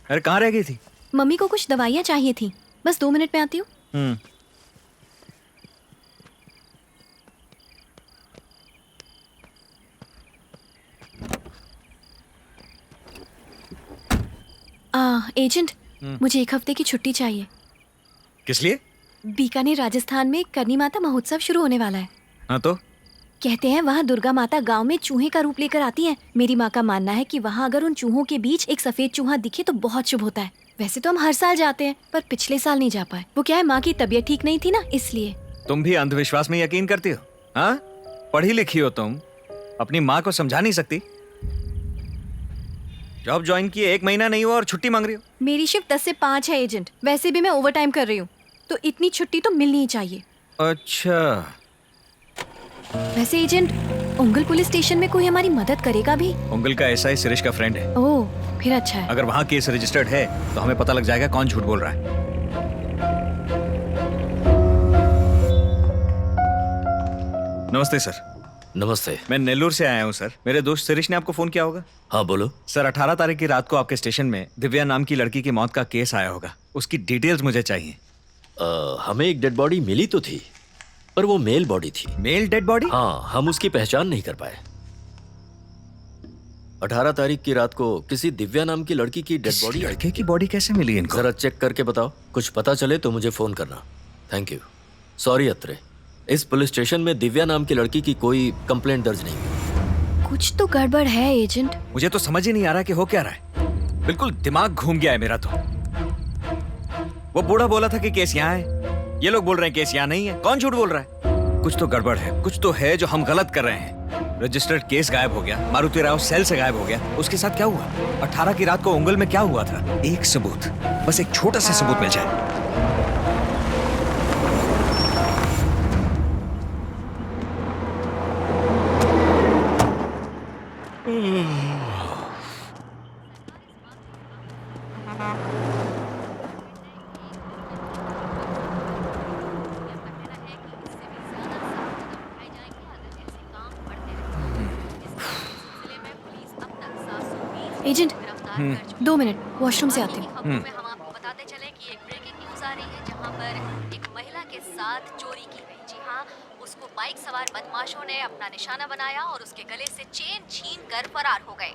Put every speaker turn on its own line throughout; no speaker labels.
अरे कहाँ रह गई थी?
मम्मी को कुछ दवाइयाँ चाहिए थी, बस 2 मिनट में आती हूँ। एजेंट, मुझे 1 हफ्ते की छुट्टी चाहिए।
किस लिए?
बीकानेर राजस्थान में करनी माता महोत्सव शुरू होने वाला है।
हाँ तो?
कहते हैं वहाँ दुर्गा माता गांव में चूहे का रूप लेकर आती हैं। मेरी माँ का मानना है कि वहाँ अगर उन चूहों के बीच एक सफेद चूहा दिखे तो बहुत शुभ होता है। वैसे तो हम हर साल जाते हैं, पर पिछले साल नहीं जा पाए। वो क्या है, माँ की तबीयत ठीक नहीं थी ना, इसलिए।
तुम भी अंधविश्वास में यकीन करती हो? हाँ, पढ़ी लिखी हो तुम, अपनी माँ को समझा नहीं सकती? जॉब ज्वाइन किए 1 महीना नहीं हुआ और छुट्टी मांग रही हो?
मेरी शिफ्ट 10 से 5 है एजेंट। वैसे भी मैं ओवर टाइम कर रही हूँ, तो इतनी छुट्टी तो मिलनी ही चाहिए।
अच्छा।
वैसे एजेंट, उंगल पुलिस स्टेशन में कोई हमारी मदद करेगा भी?
उंगल का एसआई सुरेश का फ्रेंड है।
ओह, फिर अच्छा है।
अगर वहाँ केस रजिस्टर्ड है तो हमें पता लग जाएगा कौन झूठ बोल रहा है। नमस्ते सर।
नमस्ते।
मैं नेल्लोर से आया हूँ सर। मेरे दोस्त शिरीष ने आपको फोन किया होगा।
हाँ बोलो।
सर, 18 तारीख की रात को आपके स्टेशन में दिव्या नाम की लड़की की मौत का केस आया होगा। उसकी डिटेल्स मुझे चाहिए।
हमें एक डेड बॉडी मिली तो थी, पर वो मेल बॉडी थी।
Male dead body?
हाँ, हम उसकी पहचान नहीं कर पाए। 18 तारीख की रात को किसी दिव्या नाम की लड़की की डेड बॉडी।
लड़के की बॉडी कैसे मिली इनको?
जरा चेक करके बताओ। कुछ पता चले तो मुझे फोन करना। Thank you. सॉरी अत्रे, इस पुलिस स्टेशन में दिव्या नाम की लड़की की कोई कंप्लेंट दर्ज नहीं हुई।
कुछ तो गड़बड़ है एजेंट।
मुझे तो समझ ही नहीं आ रहा कि हो क्या रहा है। बिल्कुल दिमाग घूम गया है मेरा तो। वो बूढ़ा बोला था कि केस यहाँ है, ये लोग बोल रहे हैं केस यहाँ नहीं है। कौन झूठ बोल रहा है? कुछ तो गड़बड़ है, कुछ तो है जो हम गलत कर रहे हैं। रजिस्टर्ड केस गायब हो गया, मारुति राव सेल से गायब हो गया। उसके साथ क्या हुआ? 18 की रात को उंगल में क्या हुआ था? एक सबूत, बस एक छोटा सा सबूत मिल जाए।
एजेंट, 2 मिनट, वॉशरूम से आती हूँ।
हम आपको बताते चले कि एक ब्रेकिंग न्यूज आ रही है जहां पर एक महिला के साथ चोरी की गई। जी हाँ, उसको बाइक सवार बदमाशों ने अपना निशाना बनाया और उसके गले से चेन छीन कर फरार हो गए।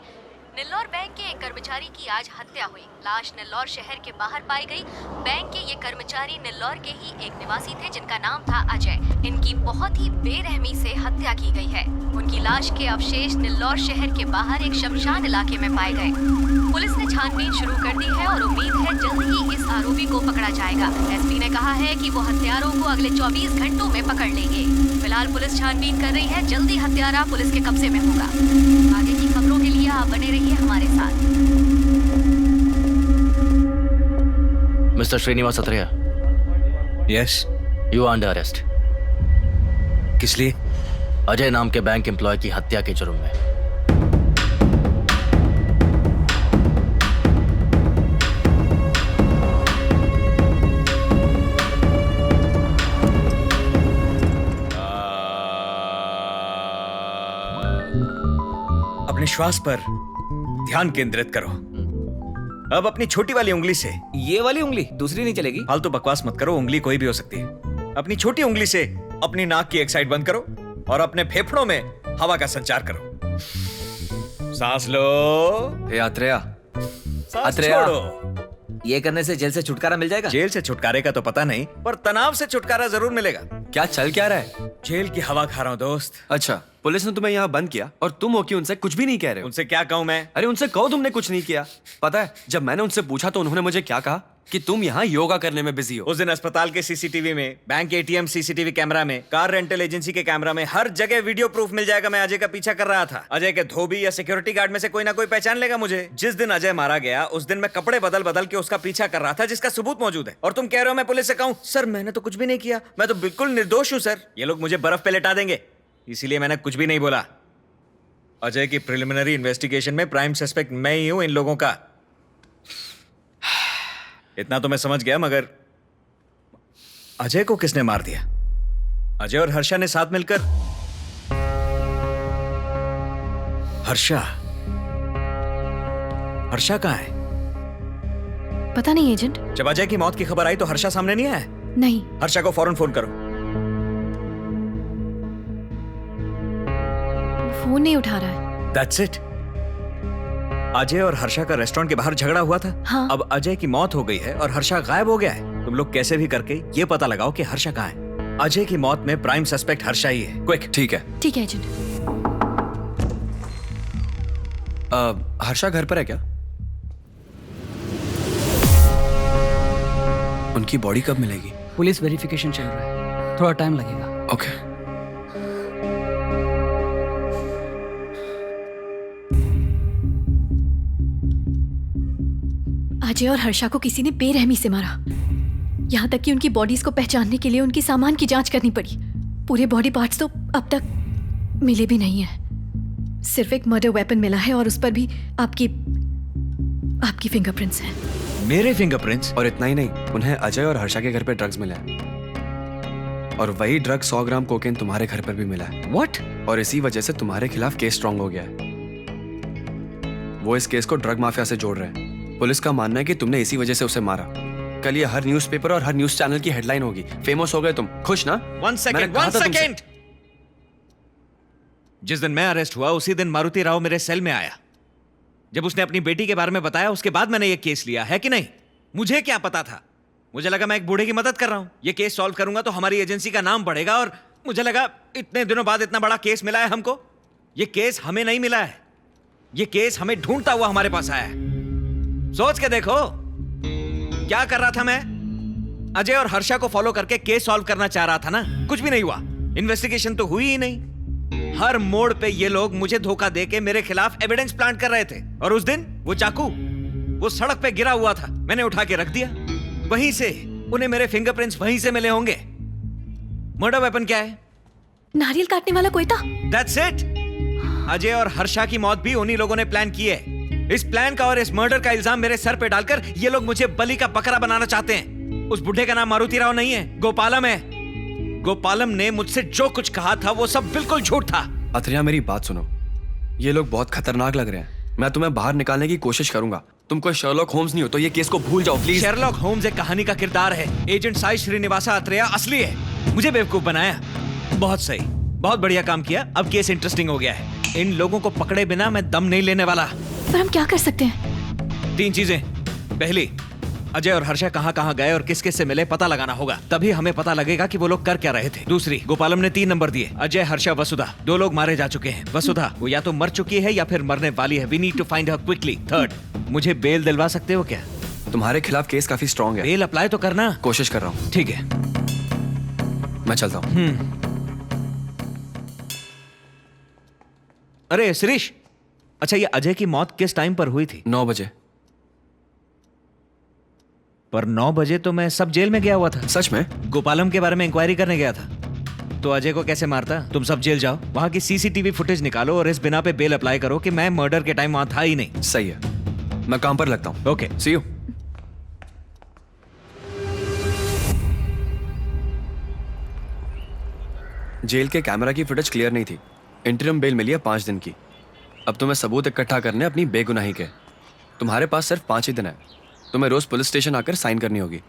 नेल्लौर बैंक के एक कर्मचारी की आज हत्या हुई। लाश नेल्लौर शहर के बाहर पाई गई। बैंक के ये कर्मचारी नेल्लौर के ही एक निवासी थे जिनका नाम था अजय। इनकी बहुत ही बेरहमी से हत्या की गई है। उनकी लाश के अवशेष नेल्लौर शहर के बाहर एक शमशान इलाके में पाए गए। पुलिस ने छानबीन शुरू कर दी है और उम्मीद है जल्द ही इस आरोपी को पकड़ा जाएगा। एसपी ने कहा है कि वो हत्यारों को अगले 24 घंटों में पकड़ लेंगे। फिलहाल पुलिस छानबीन कर रही है, जल्दी हत्यारा पुलिस के कब्जे में होगा। आगे की खबरों के लिए आप बने रहिए हमारे साथ।
Mister Srinivas Atreya.
Yes.
You are under arrest.
किस लिए?
अजय नाम के बैंक एम्प्लॉय की हत्या के जुर्म में।
अपने श्वास पर ध्यान केंद्रित करो। अब अपनी छोटी वाली उंगली से,
ये वाली उंगली, दूसरी नहीं चलेगी?
फालतू बकवास मत करो, उंगली कोई भी हो सकती है। अपनी छोटी उंगली से अपनी नाक की एक साइड बंद करो और अपने फेफड़ों में हवा का संचार करो। सांस लो।
अत्रेया,
सांस छोड़ो।
ये करने से जेल से छुटकारा मिल जाएगा?
जेल से छुटकारे का तो पता नहीं, पर तनाव से छुटकारा जरूर मिलेगा।
क्या चल क्या रहा है?
जेल की हवा खा रहा हूँ दोस्त।
अच्छा, पुलिस ने तुम्हें यहाँ बंद किया और तुम हो कि उनसे कुछ भी नहीं कह रहे हो?
उनसे क्या कहूँ मैं?
अरे उनसे कहो तुमने कुछ नहीं किया। पता है, जब मैंने उनसे पूछा तो उन्होंने मुझे क्या कहा कि तुम यहाँ योगा करने में बिजी हो।
उस दिन अस्पताल के सीसीटीवी में, बैंक के एटीएम सीसीटीवी कैमरा में, कार रेंटल एजेंसी के कैमरा में, हर जगह वीडियो प्रूफ मिल जाएगा। मैं अजय का पीछा कर रहा था। अजय के धोबी या सिक्योरिटी गार्ड में से कोई ना कोई पहचान लेगा मुझे। जिस दिन अजय मारा गया उस दिन मैं कपड़े बदल बदल के उसका पीछा कर रहा था, जिसका सबूत मौजूद है। और तुम कह रहे हो मैं पुलिस से कहूँ? सर मैंने तो कुछ भी नहीं किया, मैं तो बिल्कुल निर्दोष हूँ सर। ये लोग मुझे बर्फ पे लेटा देंगे, इसीलिए मैंने कुछ भी नहीं बोला। अजय की प्रिलिमिनरी इन्वेस्टिगेशन में प्राइम सस्पेक्ट मैं ही हूं इन लोगों का। इतना तो मैं समझ गया, मगर अजय को किसने मार दिया? अजय और हर्षा ने साथ मिलकर। हर्षा? हर्षा कहां है?
पता नहीं एजेंट।
जब अजय की मौत की खबर आई तो हर्षा सामने नहीं आया?
नहीं।
हर्षा को फौरन फोन करो।
फोन नहीं उठा रहा है।
That's it. अजय और हर्षा का रेस्टोरेंट के बाहर झगड़ा हुआ था।
हाँ।
अब अजय की मौत हो गई है और हर्षा गायब हो गया है। तुम लोग कैसे भी करके ये पता लगाओ कि हर्षा कहाँ है। अजय की मौत में प्राइम सस्पेक्ट हर्षा ही है। क्विक।
ठीक है।
ठीक है एजेंट।
हर्षा घर पर है क्या? उनकी बॉडी कब मिलेगी?
पुलिस वेरिफिकेशन चल रहा है, थोड़ा टाइम लगेगा।
ओके।
अजय और हर्षा को किसी ने बेरहमी से मारा, यहाँ तक कि उनकी बॉडीज को पहचानने के लिए उनकी सामान की जांच करनी पड़ी। पूरे बॉडी पार्ट्स तो अब तक मिले भी नहीं है। सिर्फ एक मर्डर वेपन मिला है और उस पर भी आपकी फिंगरप्रिंट्स हैं।
मेरे फिंगरप्रिंट्स?
और इतना ही नहीं, उन्हें अजय और हर्षा के घर पे ड्रग्स मिला है और वही ड्रग 100 ग्राम कोकेन तुम्हारे घर पर भी मिला है।
What?
और इसी वजह से तुम्हारे खिलाफ केस स्ट्रांग हो गया है। वो इस केस को ड्रग माफिया से जोड़ रहे हैं। पुलिस का मानना है कि तुमने इसी वजह से उसे मारा। कल ये हर न्यूज़पेपर और हर न्यूज चैनल की हेडलाइन होगी। फेमस हो गए तुम। खुश ना?
One second, one second. जिस दिन मैं अरेस्ट हुआ उसी दिन मारुति राव मेरे सेल में आया। जब उसने अपनी बेटी के बारे में बताया उसके बाद मैंने ये केस लिया है कि नहीं? मुझे क्या पता था? मुझे लगा मैं एक बूढ़े की मदद कर रहा हूं। ये केस सॉल्व करूंगा तो हमारी एजेंसी का नाम बढ़ेगा और मुझे लगा इतने दिनों बाद इतना बड़ा केस मिला है हमको। ये केस हमें नहीं मिला है, ये केस हमें ढूंढता हुआ हमारे पास आया है। सोच के देखो क्या कर रहा था मैं। अजय और हर्षा को फॉलो करके केस सॉल्व करना चाह रहा था ना। कुछ भी नहीं हुआ, इन्वेस्टिगेशन तो हुई ही नहीं। हर मोड़ पे ये लोग मुझे धोखा देके मेरे खिलाफ एविडेंस प्लांट कर रहे थे। और उस दिन वो चाकू वो सड़क पे गिरा हुआ था, मैंने उठा के रख दिया। वहीं से उन्हें मेरे फिंगरप्रिंट्स वहीं से मिले होंगे। मर्डर वेपन क्या है?
नारियल काटने वाला कोयता।
That's it. अजय और हर्षा की मौत भी उन्हीं लोगों ने प्लान की है। इस प्लान का और इस मर्डर का इल्जाम मेरे सर पे डालकर ये लोग मुझे बलि का बकरा बनाना चाहते हैं। उस बुढ़े का नाम मारुति राव नहीं है, गोपालम है। गोपालम ने मुझसे जो कुछ कहा था वो सब बिल्कुल झूठ था।
अथरिया मेरी बात सुनो, ये लोग बहुत खतरनाक लग रहे हैं। मैं तुम्हें बाहर निकालने की कोशिश करूंगा। तुम कोई शर्लॉक होम्स नहीं हो तो ये केस को भूल जाओ प्लीज।
शेरलॉक होम्स एक कहानी का किरदार है। एजेंट साई श्रीनिवासा अत्रेया असली है। मुझे बेवकूफ बनाया। बहुत सही, बहुत बढ़िया काम किया। अब केस इंटरेस्टिंग हो गया है। इन लोगों को पकड़े बिना मैं दम नहीं लेने वाला।
पर हम क्या कर सकते हैं?
3 चीजें। पहली, अजय और हर्षा कहाँ कहाँ गए और किस किस से मिले पता लगाना होगा, तभी हमें पता लगेगा कि वो लोग कर क्या रहे थे। दूसरी, गोपालम ने 3 नंबर दिए। अजय, हर्षा, वसुधा, 2 लोग मारे जा चुके हैं। वसुधा वो या तो मर चुकी है या फिर मरने वाली है। We need to find her quickly. Third, मुझे बेल दिलवा सकते हो क्या?
तुम्हारे खिलाफ केस काफी स्ट्रांग है।
बेल अप्लाई तो करना।
कोशिश कर रहा हूँ।
ठीक है,
मैं चलता हूँ।
अरे शिरीष, अच्छा ये अजय की मौत किस टाइम पर हुई थी?
9 बजे।
पर 9 बजे तो मैं सब जेल में गया हुआ था।
सच में?
गोपालम के बारे में इंक्वायरी करने गया था। तो अजय को कैसे मारता? तुम सब जेल जाओ, वहां की सीसीटीवी फुटेज निकालो और इस बिना पे बेल अप्लाई करो कि मैं मर्डर के टाइम वहां था ही नहीं।
सही है, मैं काम पर लगता हूँ।
Okay,
see you. जेल के कैमरा की फुटेज क्लियर नहीं थी। इंटरिम बेल मिली है 5 दिन की। अब तुम्हें सबूत इकट्ठा करने अपनी बेगुनाही के। तुम्हारे पास सिर्फ 5 ही दिन है। तुम्हें रोज पुलिस स्टेशन आकर साइन करनी होगी।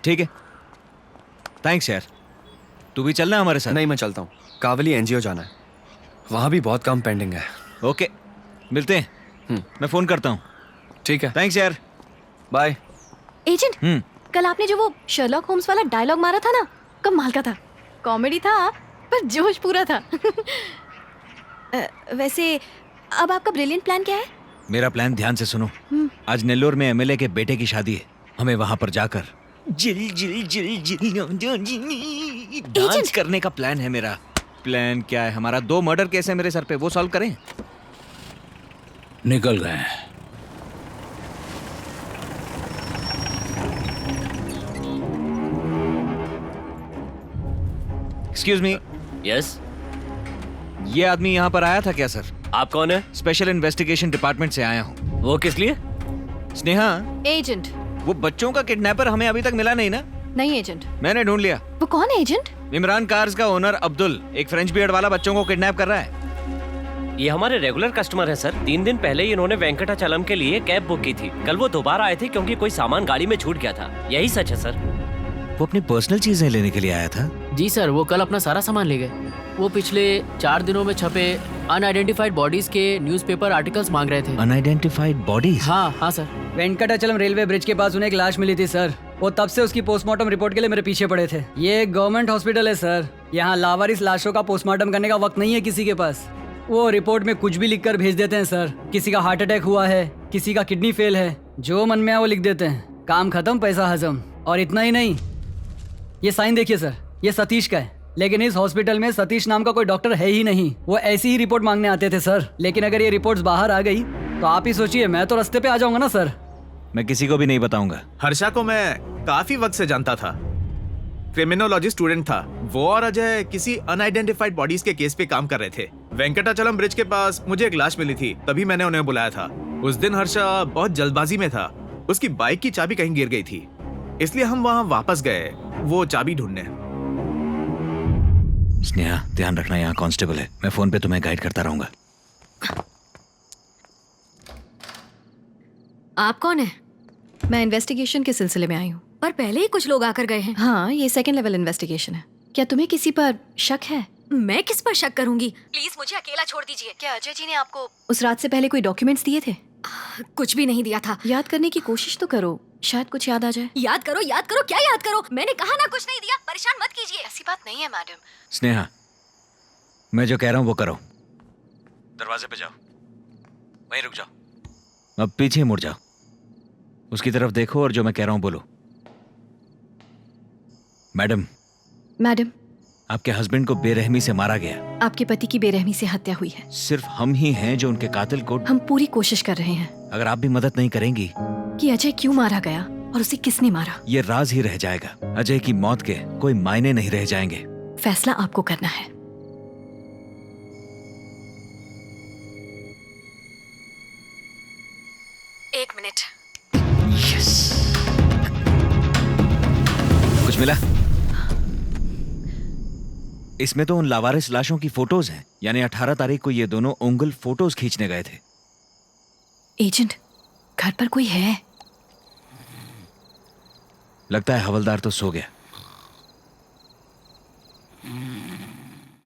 ठीक है, थैंक्स यार। तू भी चलना हमारे साथ?
नहीं, मैं चलता हूँ। कावली एनजीओ जाना है, वहां भी बहुत काम पेंडिंग है।
ओके, मिलते हैं। मैं फोन करता हूँ।
ठीक है,
थैंक्स यार,
बाय।
एजेंट, कल आपने जो वो शर्लॉक होम्स वाला डायलॉग मारा था ना, कमाल का था। कॉमेडी था पर जोश पूरा था। वैसे अब आपका ब्रिलियंट प्लान क्या है?
मेरा प्लान ध्यान से सुनो। आज नेल्लोर में एमएलए के बेटे की शादी है। हमें वहां पर जाकर जिल जिल जिल जिल डांस करने का प्लान है मेरा। प्लान क्या है हमारा? 2 मर्डर केस है मेरे सर पे, वो सॉल्व करें।
निकल गए हैं।
एक्सक्यूज मी,
यस,
ये आदमी यहाँ पर आया था क्या सर?
आप कौन है?
स्पेशल इन्वेस्टिगेशन डिपार्टमेंट से आया हूँ।
वो किस लिए?
स्नेहा,
एजेंट।
वो बच्चों का किडनैपर हमें अभी तक मिला नहीं ना?
नहीं एजेंट।
मैंने ढूंढ लिया।
वो कौन है एजेंट?
इमरान कार्स का ओनर अब्दुल, एक फ्रेंच बियर्ड वाला बच्चों को किडनैप कर रहा है।
ये हमारे रेगुलर कस्टमर है सर। 3 दिन पहले ही इन्होंने वेंकटाचलम के लिए कैब बुक की थी। कल वो दोबारा आए थे क्योंकि कोई सामान गाड़ी में छूट गया था। यही सच है सर।
वो अपनी पर्सनल चीजें लेने के लिए आया था।
जी सर, वो कल अपना सारा सामान ले गए। वो पिछले 4 दिनों में छपे अनआइडेंटिफाइड बॉडीज के न्यूज़पेपर आर्टिकल्स मांग रहे थे।
Unidentified bodies?
हाँ सर।
वेंकटाचलम रेलवे ब्रिज के पास उन्हें एक लाश मिली थी सर। वो तब से उसकी पोस्टमार्टम रिपोर्ट के लिए मेरे पीछे पड़े थे। ये एक गवर्नमेंट हॉस्पिटल है सर। यहाँ लावारिस लाशों का पोस्टमार्टम करने का वक्त नहीं है किसी के पास। वो रिपोर्ट में कुछ भी लिखकर भेज देते हैं सर। किसी का हार्ट अटैक हुआ है, किसी का किडनी फेल है, जो मन में आए वो लिख देते हैं। काम खत्म, पैसा हजम। और इतना ही नहीं, ये साइन देखिए सर, ये सतीश का है। लेकिन इस हॉस्पिटल में सतीश नाम का कोई डॉक्टर है ही नहीं। वो ऐसी ही रिपोर्ट मांगने आते थे सर। लेकिन अगर ये रिपोर्ट्स बाहर आ गई तो आप ही सोचिए, मैं तो रास्ते पे आ जाऊंगा ना सर।
मैं किसी को भी नहीं बताऊंगा।
हर्षा को मैं काफी वक्त से जानता था, क्रिमिनोलॉजी स्टूडेंट था। वो और अजय किसी अनआइडेंटिफाइड बॉडीज के केस पे काम कर रहे थे। वेंकटाचलम ब्रिज के पास मुझे एक लाश मिली थी, तभी मैंने उन्हें बुलाया था। उस दिन हर्षा बहुत जल्दबाजी में था। उसकी बाइक की चाबी कहीं गिर गई थी, इसलिए हम वहां वापस गए वो चाबी ढूंढने।
स्नेहा, ध्यान रखना, यहाँ कांस्टेबल है। मैं फोन पे तुम्हें गाइड करता रहूंगा।
आप कौन है?
मैं इन्वेस्टिगेशन के सिलसिले में आई हूँ।
पर पहले ही कुछ लोग आकर गए हैं।
हाँ, ये सेकंड लेवल इन्वेस्टिगेशन है। क्या तुम्हें किसी पर शक है?
मैं किस पर शक करूंगी? प्लीज मुझे अकेला छोड़ दीजिए।
क्या अजय जी ने आपको उस रात से पहले कोई डॉक्यूमेंट्स दिए थे?
कुछ भी नहीं दिया था।
याद करने की कोशिश तो करो, शायद कुछ याद आ जाए।
याद करो, याद करो, क्या याद करो? मैंने कहा ना कुछ नहीं दिया। परेशान मत कीजिए।
ऐसी बात नहीं है मैडम।
स्नेहा, मैं जो कह रहा हूँ वो करो। दरवाजे पे जाओ, वहीं रुक जाओ, अब पीछे मुड़ जाओ, उसकी तरफ देखो और जो मैं कह रहा हूँ बोलो। मैडम, आपके हस्बैंड को बेरहमी से मारा गया।
आपके पति की बेरहमी से हत्या हुई है।
सिर्फ हम ही हैं जो उनके कातिल को।
हम पूरी कोशिश कर रहे हैं।
अगर आप भी मदद नहीं करेंगी
कि अजय क्यों मारा गया और उसे किसने मारा,
ये राज ही रह जाएगा। अजय की मौत के कोई मायने नहीं रह जाएंगे।
फैसला आपको करना है।
एक मिनट।
कुछ मिला? इसमें तो उन लावारिस लाशों की फोटोज हैं। यानी 18 तारीख को ये दोनों उंगल फोटोज खींचने गए थे।
एजेंट, घर पर कोई है?
लगता है हवलदार तो सो गया।